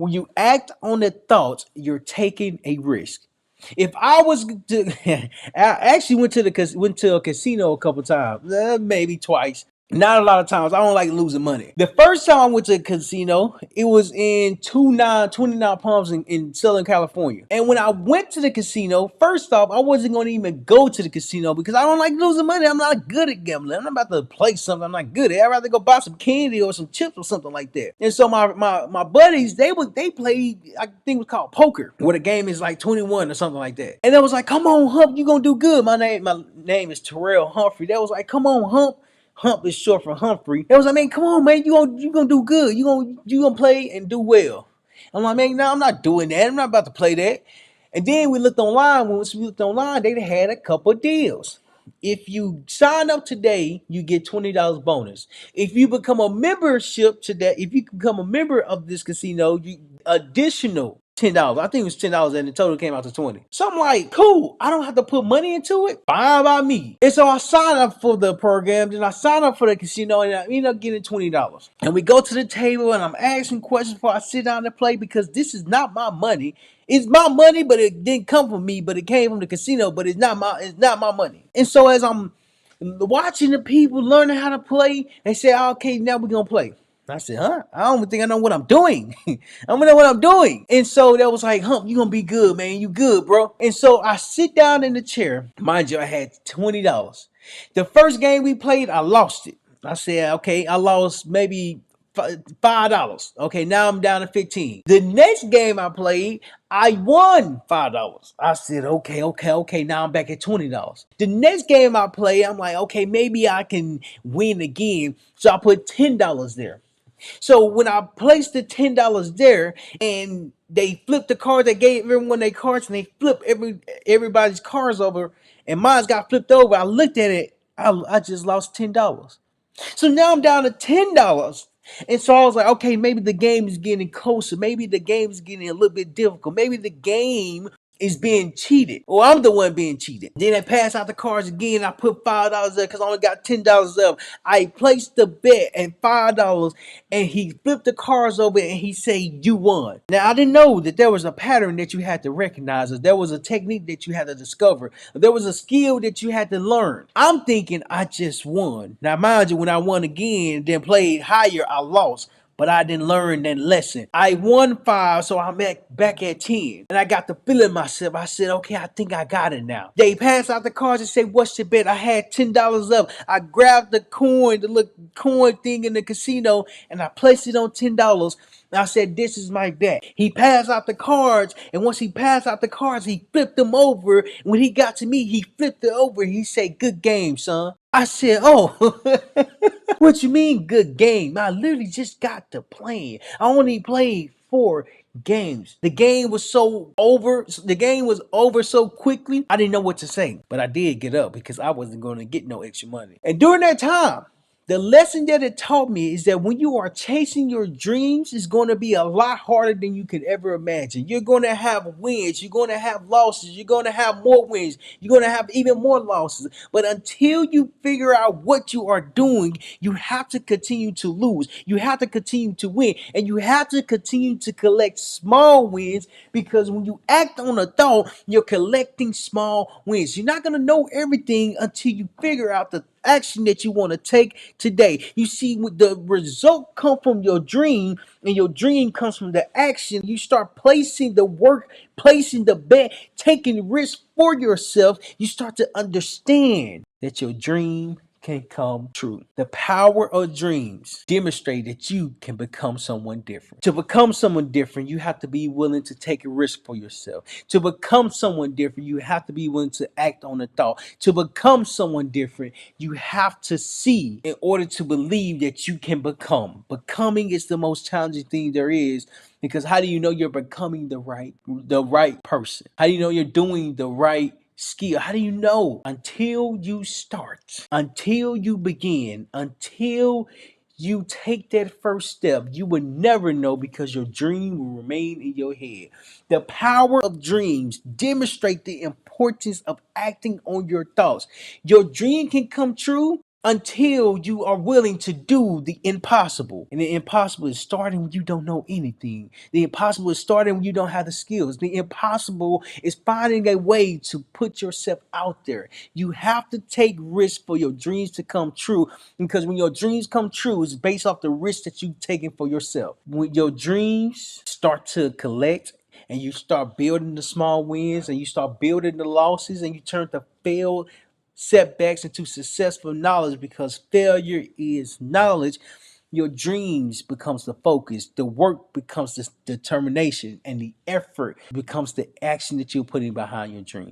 When you act on the thoughts, you're taking a risk. If I was to, I actually went to a casino a couple times, maybe twice. Not a lot of times. I don't like losing money. The first time I went to a casino, it was in 29 Palms in Southern California. And when I went to the casino, first off, I wasn't going to even go to the casino because I don't like losing money. I'm not good at gambling. I'm not about to play something I'm not good at. I'd rather go buy some candy or some chips or something like that. And so my buddies, they played, I think it was called poker, where the game is like 21 or something like that. And they was like, come on, Hump, you gonna do good. My name is Terrell Humphrey. They was like, come on, Hump. Hump is short for Humphrey. It was like, man, come on, man, you gonna do good. You gonna play and do well. I'm like, man, no, I'm not doing that. I'm not about to play that. And then we looked online. Once we looked online, they had a couple of deals. If you sign up today, you get $20 bonus. If you become a membership today, if you become a member of this casino, you additional $10. I think it was $10 and the total came out to 20. So I'm like, cool. I don't have to put money into it. Fine by me. And so I signed up for the program, then I signed up for the casino, and I ended up getting $20. And we go to the table and I'm asking questions before I sit down to play because this is not my money. It's my money, but it didn't come from me, but it came from the casino, but it's not my money. And so as I'm watching the people learning how to play, they say, okay, now we're gonna play. I said, huh? I don't think I know what I'm doing. I don't know what I'm doing. And so that was like, Hump, you gonna be good, man. You good, bro. And so I sit down in the chair. Mind you, I had $20. The first game we played, I lost it. I said, okay, I lost maybe $5. Okay, now I'm down to 15. The next game I played, I won $5. I said, okay. Now I'm back at $20. The next game I play, I'm like, okay, maybe I can win again. So I put $10 there. So when I placed the $10 there and they flipped the cards, they gave everyone their cards and they flipped everybody's cards over and mine got flipped over. I looked at it, I just lost $10. So now I'm down to $10. And so I was like, okay, maybe the game is getting closer. Maybe the game is getting a little bit difficult. Maybe the game is being cheated. Or I'm the one being cheated. Then I pass out the cards again. I put $5 there because I only got $10 left. I placed the bet at $5 and he flipped the cards over and he said, you won. Now I didn't know that there was a pattern that you had to recognize. That there was a technique that you had to discover. There was a skill that you had to learn. I'm thinking I just won. Now mind you, when I won again, then played higher, I lost. But I didn't learn that lesson. I won 5, so I'm back at 10. And I got the feeling myself. I said, okay, I think I got it now. They passed out the cards and said, what's your bet? I had $10 left. I grabbed the coin, the little coin thing in the casino, and I placed it on $10. And I said, this is my bet. He passed out the cards, and once he passed out the cards, he flipped them over. When he got to me, he flipped it over. He said, good game, son. I said, oh, what you mean good game? I literally just got to playing. I only played 4 games. The game was over so quickly, I didn't know what to say. But I did get up because I wasn't going to get no extra money. And during that time, the lesson that it taught me is that when you are chasing your dreams, it's going to be a lot harder than you could ever imagine. You're going to have wins. You're going to have losses. You're going to have more wins. You're going to have even more losses. But until you figure out what you are doing, you have to continue to lose. You have to continue to win. And you have to continue to collect small wins because when you act on a thought, you're collecting small wins. You're not going to know everything until you figure out the action that you want to take today. You see, the result come from your dream, and your dream comes from the action. You start placing the work, placing the bet, taking risks for yourself. You start to understand that your dream can come true. The power of dreams demonstrate that you can become someone different. To become someone different, you have to be willing to take a risk for yourself. To become someone different, you have to be willing to act on a thought. To become someone different, you have to see in order to believe that you can become. Becoming is the most challenging thing there is because how do you know you're becoming the right person? How do you know you're doing the right skill? How do you know? Until you start, until you begin, until you take that first step, you will never know because your dream will remain in your head. The power of dreams demonstrate the importance of acting on your thoughts. Your dream can come true until you are willing to do the impossible. And the impossible is starting when you don't know anything. The impossible is starting when you don't have the skills. The impossible is finding a way to put yourself out there. You have to take risks for your dreams to come true, because when your dreams come true, it's based off the risk that you've taken for yourself. When your dreams start to collect, and you start building the small wins, and you start building the losses, and you turn the failed setbacks into successful knowledge, because failure is knowledge, your dreams becomes the focus, the work becomes the determination, and the effort becomes the action that you're putting behind your dream.